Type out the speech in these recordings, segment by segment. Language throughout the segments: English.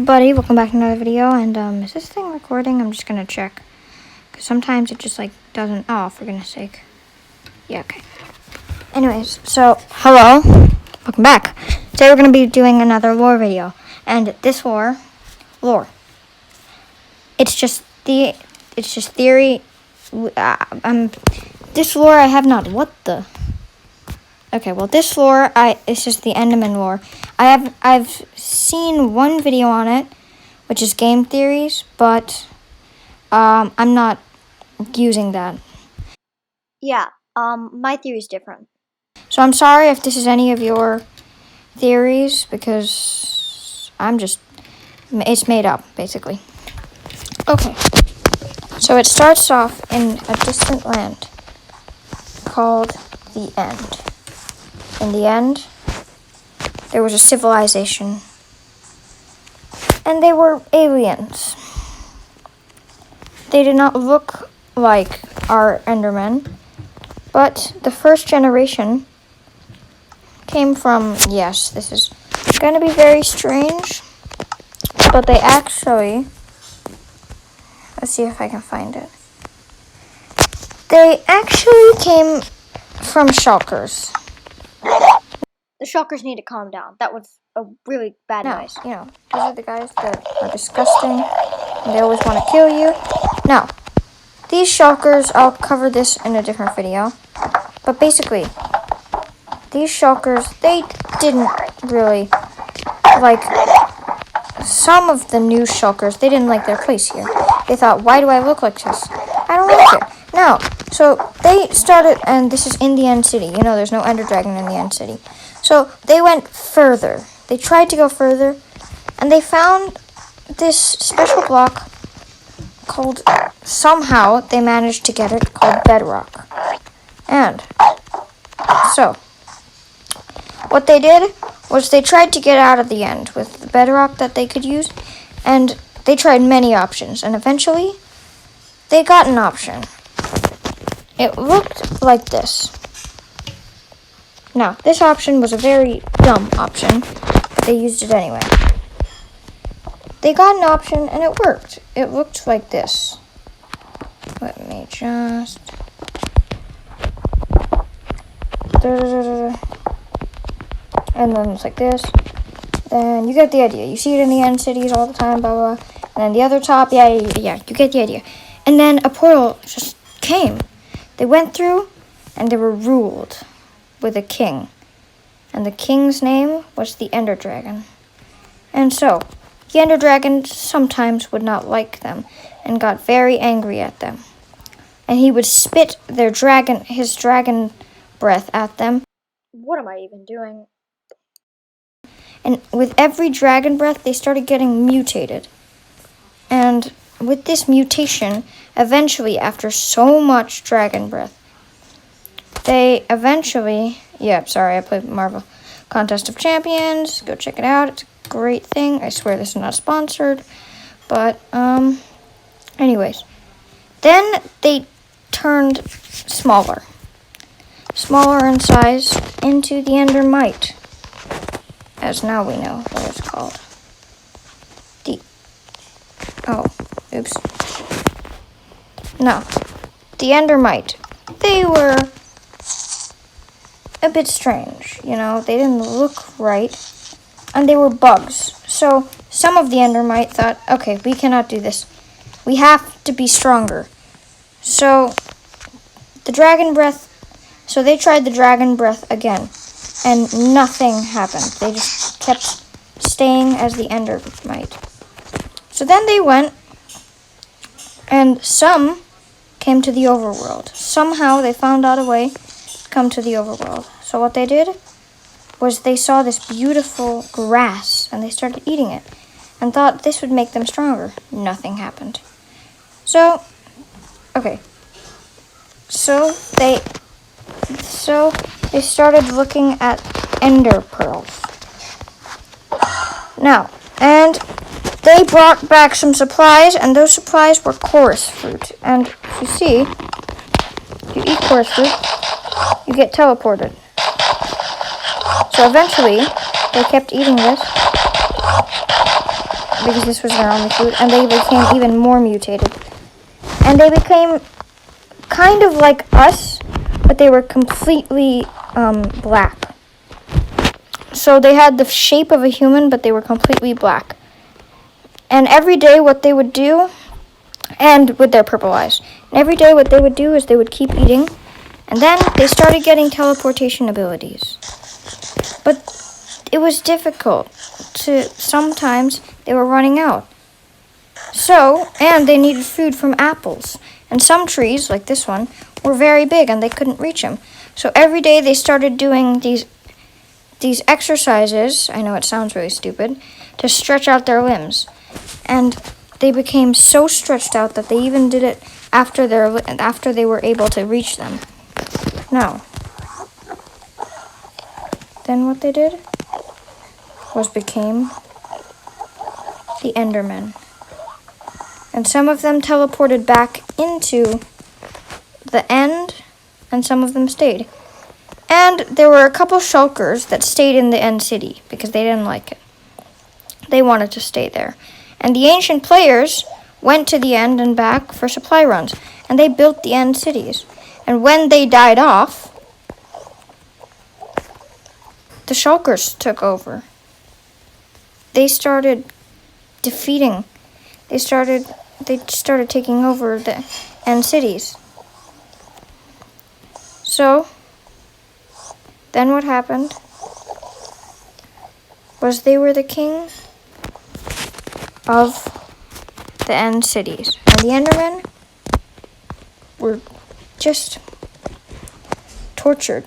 everybody, welcome back to another video. And is this thing recording? I'm just gonna check, because sometimes it just like doesn't. Oh, for goodness sake. Yeah, okay. Anyways, so hello, welcome back. Today we're gonna be doing another lore video, and this lore, it's just theory. This lore I have not. What the? Okay, well this lore it's just the Enderman lore. I've seen one video on it, which is game theories, but I'm not using that. Yeah, my theory is different. So I'm sorry if this is any of your theories, because it's made up, basically. Okay, so it starts off in a distant land called the End. In the end, there was a civilization, and they were aliens. They did not look like our Endermen, but the first generation came from, yes, this is going to be very strange, but they actually, let's see if I can find it. They actually came from shulkers. The shulkers need to calm down. That was a really bad noise. You know, these are the guys that are disgusting, and they always want to kill you. Now, these shulkers, I'll cover this in a different video, but basically, these shulkers, they didn't really like, some of the new shulkers, they didn't like their place here. They thought, why do I look like this? I don't like it. Now, so they started, and this is in the End City. You know, there's no Ender Dragon in the End City. So they went further. They tried to go further, and they found this special block called, somehow they managed to get it, called bedrock. And so what they did was they tried to get out of the End with the bedrock that they could use, and they tried many options, and eventually they got an option. It looked like this. Now, this option was a very dumb option, but they used it anyway. They got an option, and it worked. It looked like this. Let me just... And then it's like this. Then you get the idea. You see it in the End cities all the time, blah, blah, blah. And then the other top, yeah, you get the idea. And then a portal just came. They went through, and they were ruled with a king. And the king's name was the Ender Dragon. And so, the Ender Dragon sometimes would not like them, and got very angry at them. And he would spit his dragon breath at them. What am I even doing? And with every dragon breath, they started getting mutated. And with this mutation, eventually, after so much dragon breath, they eventually... Yeah, sorry, I played Marvel Contest of Champions. Go check it out. It's a great thing. I swear this is not sponsored. But, anyways. Then they turned smaller. Smaller in size into the Endermite. As now we know what it's called. Oops. No. The Endermite. They were a bit strange, you know. They didn't look right. And they were bugs. So some of the Endermite thought, okay, we cannot do this. We have to be stronger. So the dragon breath... So they tried the dragon breath again. And nothing happened. They just kept staying as the Endermite. So then they went, and some came to the overworld. Somehow they found out a way to come to the overworld. So what they did was they saw this beautiful grass, and they started eating it, and thought this would make them stronger. Nothing happened. So, okay. So they started looking at ender pearls. Now, and they brought back some supplies, and those supplies were chorus fruit. And if you see, you eat chorus fruit, you get teleported. So eventually, they kept eating this, because this was their only food, and they became even more mutated. And they became kind of like us, but they were completely black. So they had the shape of a human, but they were completely black. And every day what they would do, and with their purple eyes, and every day what they would do is they would keep eating, and then they started getting teleportation abilities. But it was difficult. Sometimes they were running out. And they needed food from apples. And some trees, like this one, were very big and they couldn't reach them. So every day they started doing these exercises, I know it sounds really stupid, to stretch out their limbs. And they became so stretched out that they even did it after they were able to reach them. Now, then what they did was became the Endermen. And some of them teleported back into the end, and some of them stayed. And there were a couple shulkers that stayed in the end city because they didn't like it. They wanted to stay there. And the ancient players went to the end and back for supply runs, and they built the end cities. And when they died off, the shulkers took over. They started defeating. They started taking over the end cities. So, then what happened was they were the king of the end cities. And the Endermen were just tortured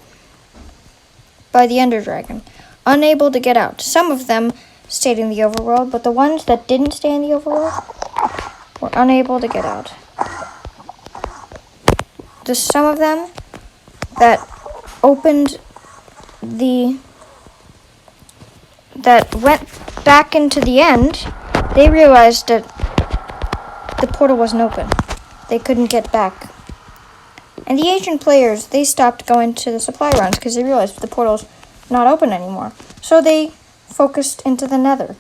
by the Ender Dragon, unable to get out. Some of them stayed in the overworld, but the ones that didn't stay in the overworld were unable to get out. Just some of them that went back into the end, they realized that the portal wasn't open. They couldn't get back. And the ancient players, they stopped going to the supply runs because they realized the portal's not open anymore. So they focused into the nether.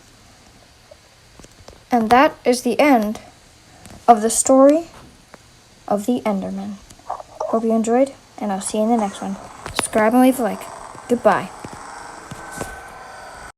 And that is the end of the story of the Enderman. Hope you enjoyed, and I'll see you in the next one. Subscribe and leave a like. Goodbye.